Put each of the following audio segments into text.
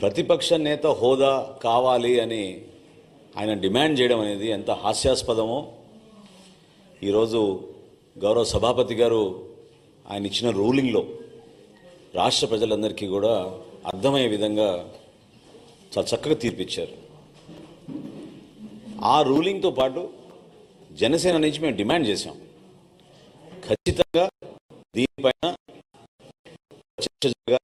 ప్రతిపక్ష నేత హోదా కావాలి అని ఆయన డిమాండ్ చేయడం అనేది ఎంత హాస్యాస్పదమో ఈరోజు గౌరవ సభాపతి గారు ఆయన ఇచ్చిన రూలింగ్లో రాష్ట్ర ప్రజలందరికీ కూడా అర్థమయ్యే విధంగా చాలా చక్కగా తీర్పిచ్చారు. ఆ రూలింగ్తో పాటు జనసేన నుంచి మేము డిమాండ్ చేశాం, ఖచ్చితంగా దీనిపైన చర్చ జరగాలి,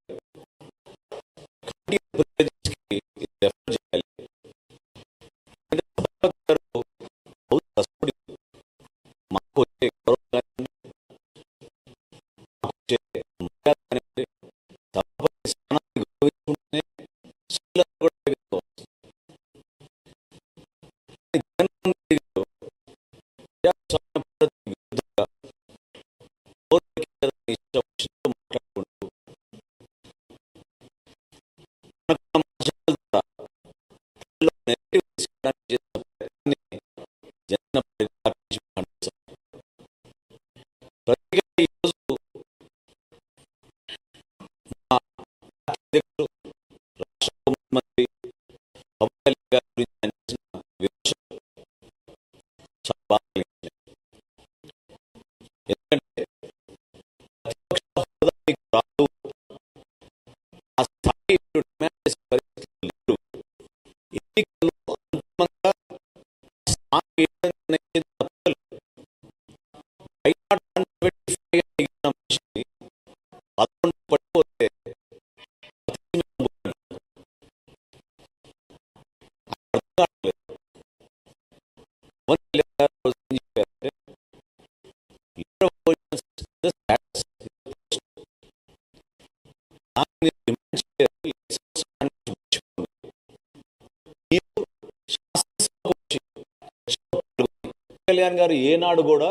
కళ్యాణ్ గారు ఏనాడు కూడా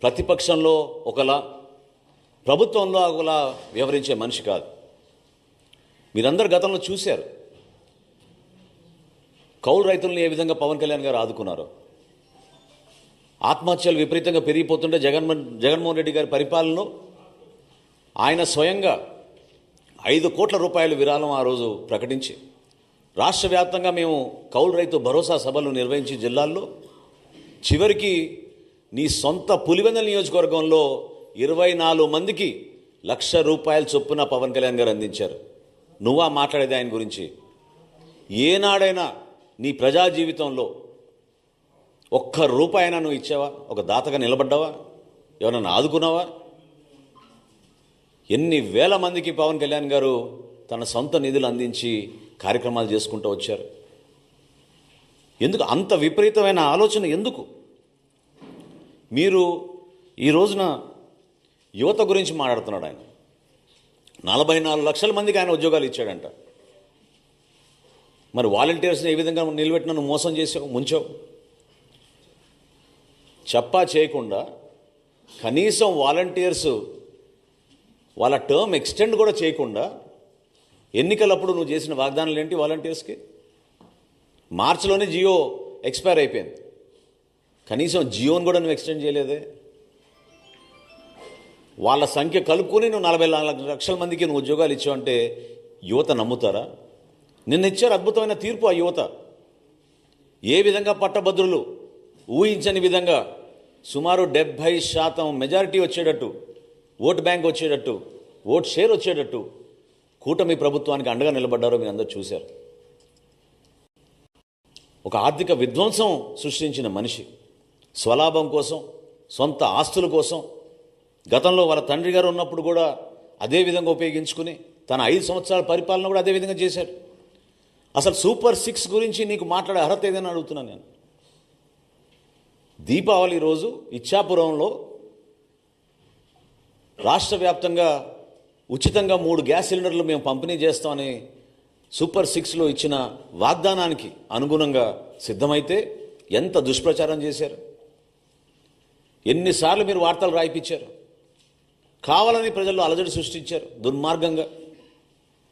ప్రతిపక్షంలో ఒకలా ప్రభుత్వంలో ఒకలా వ్యవహరించే మనిషి కాదు. మీరందరూ గతంలో చూశారు కౌలు రైతులను ఏ విధంగా పవన్ కళ్యాణ్ గారు ఆదుకున్నారో. ఆత్మహత్యలు విపరీతంగా పెరిగిపోతుంటే జగన్మోహన్ రెడ్డి గారి పరిపాలనలో ఆయన స్వయంగా 5 కోట్ల రూపాయల విరాళం ఆ రోజు ప్రకటించి రాష్ట్ర వ్యాప్తంగా మేము కౌలు రైతు భరోసా సభలు నిర్వహించి జిల్లాల్లో చివరికి నీ సొంత పులివెందుల నియోజకవర్గంలో 24 మందికి ₹1,00,000 చొప్పున పవన్ కళ్యాణ్ గారు అందించారు. నువ్వా మాట్లాడేది ఆయన గురించి? ఏనాడైనా నీ ప్రజా జీవితంలో ₹1 నువ్వు ఇచ్చావా? ఒక దాతగా నిలబడ్డావా? ఎవరన్నా ఆదుకున్నావా? ఎన్ని వేల మందికి పవన్ కళ్యాణ్ గారు తన సొంత నిధులు అందించి కార్యక్రమాలు చేసుకుంటూ వచ్చారు. ఎందుకు అంత విపరీతమైన ఆలోచన? ఎందుకు మీరు ఈ రోజున యువత గురించి మాట్లాడుతున్నాడు? ఆయన 44 లక్షల మందికి ఆయన ఉద్యోగాలు ఇచ్చాడంట. మరి వాలంటీర్స్ని ఏ విధంగా నిలబెట్టిన నువ్వు మోసం చేసావు, ముంచావు? చెప్పా చేయకుండా కనీసం వాలంటీర్స్ వాళ్ళ టర్మ్ ఎక్స్టెండ్ కూడా చేయకుండా ఎన్నికలప్పుడు నువ్వు చేసిన వాగ్దానాలు ఏంటి? వాలంటీర్స్కి మార్చిలోనే జియో ఎక్స్పైర్ అయిపోయింది, కనీసం జియోని కూడా నువ్వు ఎక్స్టెండ్ చేయలేదే. వాళ్ళ సంఖ్య కలుపుకొని నువ్వు 44 లక్షల మందికి నువ్వు ఉద్యోగాలు ఇచ్చావంటే యువత నమ్ముతారా? నిన్న ఇచ్చారు అద్భుతమైన తీర్పు. ఆ యువత ఏ విధంగా పట్టభద్రులు ఊహించని విధంగా సుమారు 70% మెజారిటీ వచ్చేటట్టు, ఓటు బ్యాంక్ వచ్చేటట్టు, ఓట్ షేర్ వచ్చేటట్టు కూటమి ప్రభుత్వానికి అండగా నిలబడ్డారో మీరు అందరూ చూశారు. ఒక ఆర్థిక విధ్వంసం సృష్టించిన మనిషి స్వలాభం కోసం, సొంత ఆస్తుల కోసం గతంలో వాళ్ళ తండ్రి గారు ఉన్నప్పుడు కూడా అదే విధంగా ఉపయోగించుకుని తన 5 సంవత్సరాల పరిపాలన కూడా అదే విధంగా చేశారు. అసలు సూపర్ 6 గురించి నీకు మాట్లాడే అర్హత ఏదైనా అడుగుతున్నాను నేను. దీపావళి రోజు ఇచ్చాపురంలో రాష్ట్ర వ్యాప్తంగా ఉచితంగా 3 గ్యాస్ సిలిండర్లు మేము పంపిణీ చేస్తామని సూపర్ 6లో ఇచ్చిన వాగ్దానానికి అనుగుణంగా సిద్ధమైతే ఎంత దుష్ప్రచారం చేశారు, ఎన్నిసార్లు మీరు వార్తలు రాయిపించారు, కావాలని ప్రజల్లో అలజడి సృష్టించారు దుర్మార్గంగా.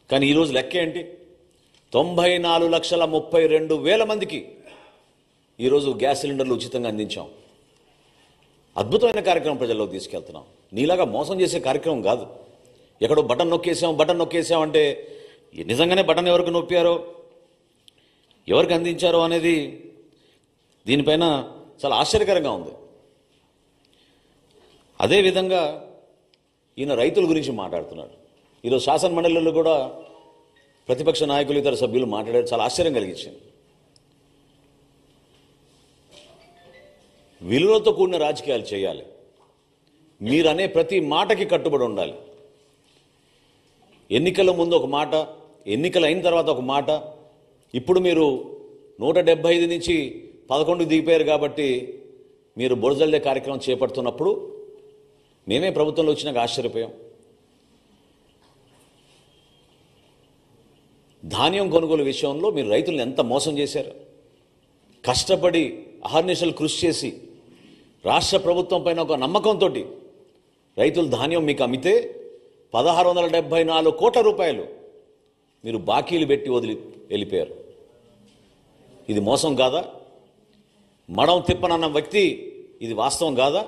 కానీ ఈరోజు లెక్క ఏంటి? 94,32,000 మందికి ఈరోజు గ్యాస్ సిలిండర్లు ఉచితంగా అందించాం. అద్భుతమైన కార్యక్రమం ప్రజల్లోకి తీసుకెళ్తున్నాం. నీలాగా మోసం చేసే కార్యక్రమం కాదు. ఎక్కడో బటన్ నొక్కేసాం అంటే నిజంగానే బటన్ ఎవరికి నొప్పారో, ఎవరికి అందించారో అనేది దీనిపైన చాలా ఆశ్చర్యకరంగా ఉంది. అదేవిధంగా ఈయన రైతుల గురించి మాట్లాడుతున్నాడు. ఈరోజు శాసన మండలిలో కూడా ప్రతిపక్ష నాయకులు, ఇతర సభ్యులు మాట్లాడారు. చాలా ఆశ్చర్యం కలిగించింది. విలువలతో కూడిన రాజకీయాలు చేయాలి. మీరు అనే ప్రతి మాటకి కట్టుబడి ఉండాలి. ఎన్నికల ముందు ఒక మాట, ఎన్నికలు అయిన తర్వాత ఒక మాట. ఇప్పుడు మీరు 175 నుంచి 11 దిగిపోయారు కాబట్టి మీరు బురజల్లే కార్యక్రమం చేపడుతున్నప్పుడు మేమే ప్రభుత్వంలో వచ్చినాక ఆశ్చర్యపోయాం. ధాన్యం కొనుగోలు విషయంలో మీరు రైతులను ఎంత మోసం చేశారు. కష్టపడి అహర్నిశలు కృషి చేసి రాష్ట్ర ప్రభుత్వం పైన ఒక నమ్మకంతో రైతులు ధాన్యం మీకు అమ్మితే 1674 కోట్ల రూపాయలు మీరు బాకీలు పెట్టి వదిలి వెళ్ళిపోయారు. ఇది మోసం కాదా? మడం తిప్పనన్న వ్యక్తి ఇది వాస్తవం కాదా?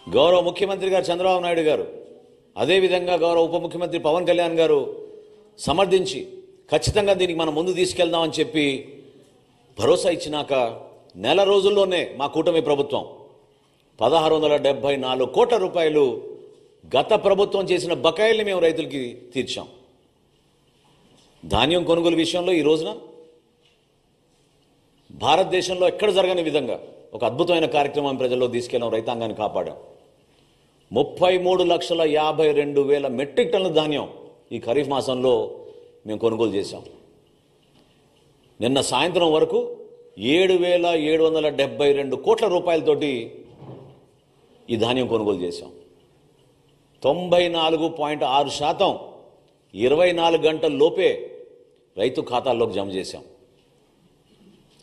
గౌరవ ముఖ్యమంత్రి గారు చంద్రబాబు నాయుడు గారు, అదేవిధంగా గౌరవ ఉప ముఖ్యమంత్రి పవన్ కళ్యాణ్ గారు సమర్థించి ఖచ్చితంగా దీనికి మనం ముందు తీసుకెళ్దామని చెప్పి భరోసా ఇచ్చినాక నెల రోజుల్లోనే మా కూటమి ప్రభుత్వం 1674 కోట్ల రూపాయలు గత ప్రభుత్వం చేసిన బకాయిల్ని మేము రైతులకి తీర్చాం. ధాన్యం కొనుగోలు విషయంలో ఈ రోజున భారతదేశంలో ఎక్కడ జరగని విధంగా ఒక అద్భుతమైన కార్యక్రమం ప్రజల్లో తీసుకెళ్ళాం. రైతాంగాన్ని కాపాడాం. 33,52,000 మెట్రిక్ టన్నుల ధాన్యం ఈ ఖరీఫ్ మాసంలో మేము కొనుగోలు చేశాం. నిన్న సాయంత్రం వరకు 7,772 కోట్ల రూపాయలతోటి ఈ ధాన్యం కొనుగోలు చేశాం. 94.6% 24 గంటల లోపే రైతు ఖాతాల్లోకి జమ చేశాం.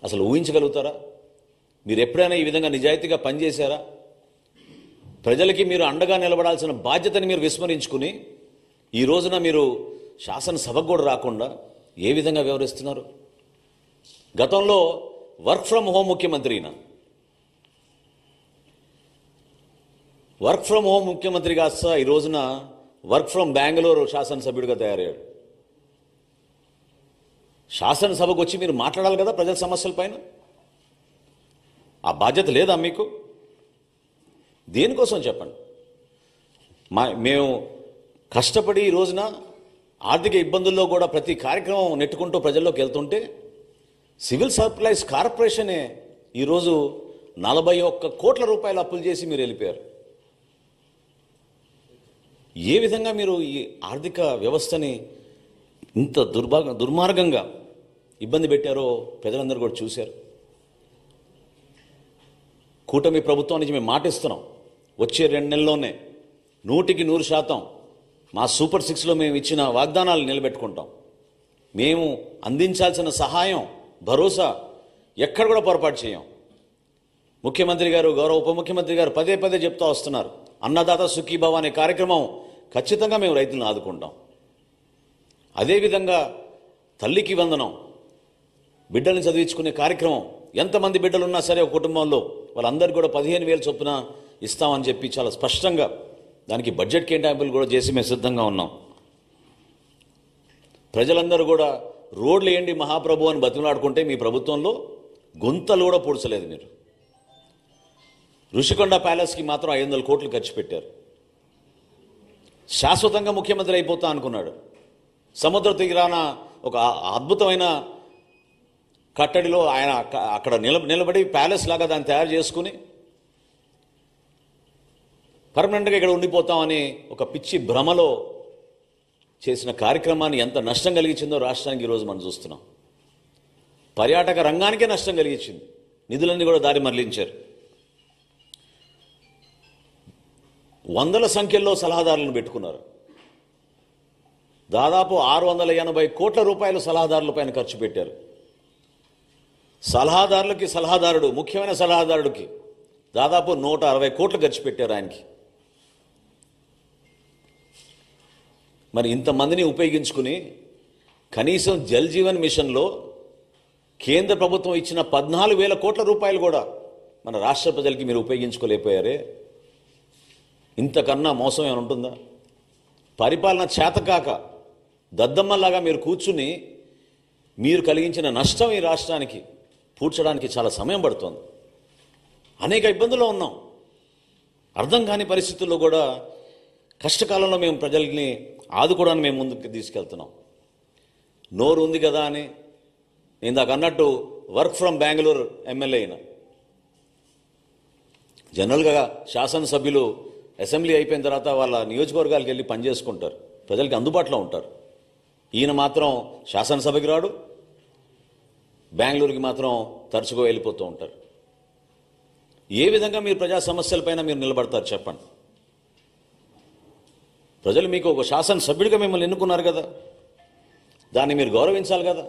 అసలు ఊహించగలుగుతారా? మీరు ఎప్పుడైనా ఈ విధంగా నిజాయితీగా పనిచేశారా? ప్రజలకి మీరు అండగా నిలబడాల్సిన బాధ్యతని మీరు విస్మరించుకుని ఈ రోజున మీరు శాసనసభకు కూడా రాకుండా ఏ విధంగా వ్యవహరిస్తున్నారు? గతంలో వర్క్ ఫ్రమ్ హోమ్ ముఖ్యమంత్రినా, వర్క్ ఫ్రమ్ హోమ్ ముఖ్యమంత్రి కాస్త ఈ రోజున వర్క్ ఫ్రమ్ బెంగళూరు శాసనసభ్యుడిగా తయారయ్యాడు. శాసనసభకు వచ్చి మీరు మాట్లాడాలి కదా ప్రజల సమస్యల పైన. ఆ బాధ్యత లేదా మీకు? దేనికోసం చెప్పండి. మేము కష్టపడి ఈ రోజున ఆర్థిక ఇబ్బందుల్లో కూడా ప్రతి కార్యక్రమం నెట్టుకుంటూ ప్రజల్లోకి వెళ్తుంటే సివిల్ సప్లైస్ కార్పొరేషనే ఈరోజు 41 కోట్ల రూపాయలు అప్పులు చేసి మీరు వెళ్ళిపోయారు. ఏ విధంగా మీరు ఈ ఆర్థిక వ్యవస్థని ఇంత దుర్మార్గంగా ఇబ్బంది పెట్టారో ప్రజలందరూ కూడా చూశారు. కూటమి ప్రభుత్వం నుంచి మేము మాటిస్తున్నాం, వచ్చే 2 నెలల్లోనే 100% మా సూపర్ 6లో మేము ఇచ్చిన వాగ్దానాలు నిలబెట్టుకుంటాం. మేము అందించాల్సిన సహాయం, భరోసా ఎక్కడ కూడా పొరపాటు చేయం. ముఖ్యమంత్రి గారు, గౌరవ ఉప ముఖ్యమంత్రి గారు పదే పదే చెప్తా వస్తున్నారు, అన్నదాత సుఖీభవ అనే కార్యక్రమం ఖచ్చితంగా మేము రైతులను ఆదుకుంటాం. అదేవిధంగా తల్లికి వందనం, బిడ్డల్ని చదివించుకునే కార్యక్రమం, ఎంతమంది బిడ్డలున్నా సరే ఒక కుటుంబంలో వాళ్ళందరికీ కూడా 15,000 చొప్పున ఇస్తామని చెప్పి చాలా స్పష్టంగా దానికి బడ్జెట్ కేటాయింపులు కూడా చేసి మేము సిద్ధంగా ఉన్నాం. ప్రజలందరూ కూడా రోడ్లు వేయండి మహాప్రభు అని బతిమలాడుకుంటే మీ ప్రభుత్వంలో గుంతలు కూడా పూడ్చలేదు. మీరు ఋషికొండ ప్యాలెస్కి మాత్రం 500 కోట్లు ఖర్చు పెట్టారు. శాశ్వతంగా ముఖ్యమంత్రి అయిపోతా అనుకున్నాడు. సముద్ర తీరాన ఒక అద్భుతమైన కట్టడిలో ఆయన అక్కడ నిలబడి ప్యాలెస్ లాగా దాన్ని తయారు చేసుకుని పర్మనెంట్గా ఇక్కడ ఉండిపోతామని ఒక పిచ్చి భ్రమలో చేసిన కార్యక్రమాన్ని ఎంత నష్టం కలిగించిందో రాష్ట్రానికి ఈరోజు మనం చూస్తున్నాం. పర్యాటక రంగానికే నష్టం కలిగించింది. నిధులన్నీ కూడా దారి మరలించారు. వందల సంఖ్యలో సలహాదారులను పెట్టుకున్నారు. దాదాపు 680 కోట్ల రూపాయలు సలహాదారుల పైన ఖర్చు పెట్టారు. సలహాదారులకి సలహాదారుడు, ముఖ్యమైన సలహాదారుడికి దాదాపు 160 కోట్లు ఖర్చు పెట్టారు ఆయనకి. మరి ఇంతమందిని ఉపయోగించుకుని కనీసం జల్ జీవన్ మిషన్లో కేంద్ర ప్రభుత్వం ఇచ్చిన 14,000 కోట్ల రూపాయలు కూడా మన రాష్ట్ర ప్రజలకి మీరు ఉపయోగించుకోలేకపోయారే. ఇంతకన్నా మోసం ఏమైనా ఉంటుందా? పరిపాలన చేతకాక దద్దమ్మలాగా మీరు కూర్చుని మీరు కలిగించిన నష్టం ఈ రాష్ట్రానికి పూడ్చడానికి చాలా సమయం పడుతోంది. అనేక ఇబ్బందుల్లో ఉన్నాం. అర్థం కాని పరిస్థితుల్లో కూడా కష్టకాలంలో మేము ప్రజల్ని ఆదుకోవడానికి మేము ముందుకు తీసుకెళ్తున్నాం. నోరు ఉంది కదా అని ఇందాక అన్నట్టు వర్క్ ఫ్రమ్ బెంగళూరు ఎమ్మెల్యే అయినా, జనరల్గా శాసనసభ్యులు అసెంబ్లీ అయిపోయిన తర్వాత వాళ్ళ నియోజకవర్గాలకు వెళ్ళి పనిచేసుకుంటారు, ప్రజలకి అందుబాటులో ఉంటారు. ఈయన మాత్రం శాసనసభకి రాడు, బెంగళూరుకి మాత్రం తరచుగా వెళ్ళిపోతూ ఉంటారు. ఏ విధంగా మీరు ప్రజా సమస్యలపైన మీరు నిలబడతారు చెప్పండి? ప్రజలు మీకు ఒక శాసనసభ్యుడిగా మిమ్మల్ని ఎన్నుకున్నారు కదా, దాన్ని మీరు గౌరవించాలి కదా,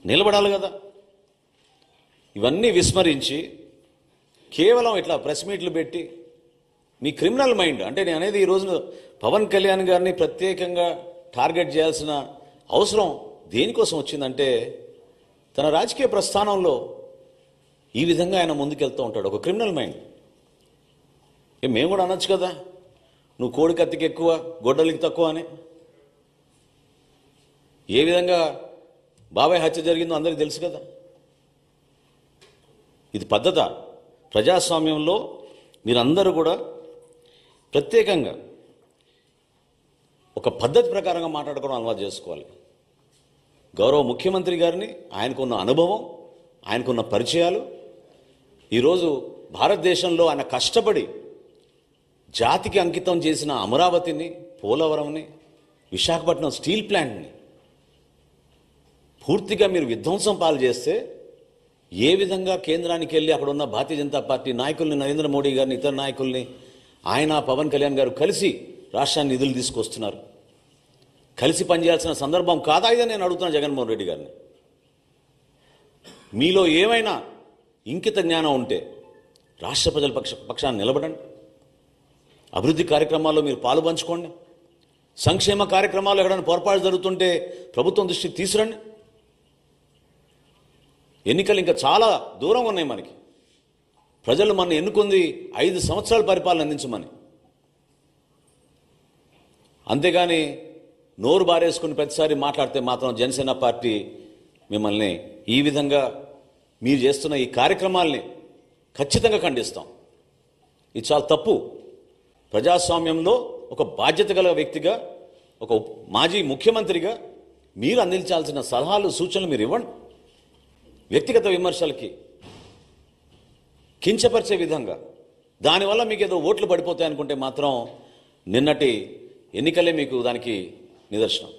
నిలబడాలి కదా. ఇవన్నీ విస్మరించి కేవలం ఇట్లా ప్రెస్ మీట్లు పెట్టి మీ క్రిమినల్ మైండ్, అంటే నేను అనేది ఈరోజు పవన్ కళ్యాణ్ గారిని ప్రత్యేకంగా టార్గెట్ చేయాల్సిన అవసరం దేనికోసం వచ్చిందంటే, తన రాజకీయ ప్రస్థానంలో ఈ విధంగా ఆయన ముందుకెళ్తూ ఉంటాడు. ఒక క్రిమినల్ మైండ్. మేము కూడా అనొచ్చు కదా, నువ్వు కోడి కత్తికి ఎక్కువ గొడ్డలికి తక్కువ అని. ఏ విధంగా బాబాయ్ హత్య జరిగిందో అందరికీ తెలుసు కదా. ఇది పద్ధత? ప్రజాస్వామ్యంలో మీరందరూ కూడా ప్రత్యేకంగా ఒక పద్ధతి ప్రకారంగా మాట్లాడుకోవడం అలవాటు చేసుకోవాలి. గౌరవ ముఖ్యమంత్రి గారిని, ఆయనకున్న అనుభవం, ఆయనకున్న పరిచయాలు, ఈరోజు భారతదేశంలో ఆయన కష్టపడి జాతికి అంకితం చేసిన అమరావతిని, పోలవరంని, విశాఖపట్నం స్టీల్ ప్లాంట్ని పూర్తిగా మీరు విధ్వంసం పాలు చేస్తే ఏ విధంగా కేంద్రానికి వెళ్ళి అక్కడ ఉన్న భారతీయ జనతా పార్టీ నాయకుల్ని, నరేంద్ర మోడీ గారిని, ఇతర నాయకుల్ని, ఆయన పవన్ కళ్యాణ్ గారు కలిసి రాష్ట్రాన్ని నిధులు తీసుకొస్తున్నారు. కలిసి పనిచేయాల్సిన సందర్భం కాదా ఇదని నేను అడుగుతున్నా జగన్మోహన్ రెడ్డి గారిని. మీలో ఏమైనా ఇంకిత జ్ఞానం ఉంటే రాష్ట్ర ప్రజల పక్షాన్ని నిలబడండి. అభివృద్ధి కార్యక్రమాల్లో మీరు పాలు పంచుకోండి. సంక్షేమ కార్యక్రమాలు ఎక్కడైనా పొరపాటు జరుగుతుంటే ప్రభుత్వం దృష్టికి తీసుకురండి. ఎన్నికలు ఇంకా చాలా దూరంగా ఉన్నాయి మనకి. ప్రజలు మన ఎన్నుకుంది 5 సంవత్సరాల పరిపాలన అందించమని. అంతేగాని నోరు బారేసుకుని ప్రతిసారి మాట్లాడితే మాత్రం జనసేన పార్టీ మిమ్మల్ని ఈ విధంగా మీరు చేస్తున్న ఈ కార్యక్రమాల్ని ఖచ్చితంగా ఖండిస్తాం. ఇది చాలా తప్పు. ప్రజాస్వామ్యంలో ఒక బాధ్యత గల వ్యక్తిగా, ఒక మాజీ ముఖ్యమంత్రిగా మీరు అందించాల్సిన సలహాలు, సూచనలు మీరు ఇవ్వండి. వ్యక్తిగత విమర్శలకి, కించపరిచే విధంగా, దానివల్ల మీకు ఏదో ఓట్లు పడిపోతాయనుకుంటే మాత్రం నిన్నటి ఎన్నికలే మీకు దానికి నిదర్శనం.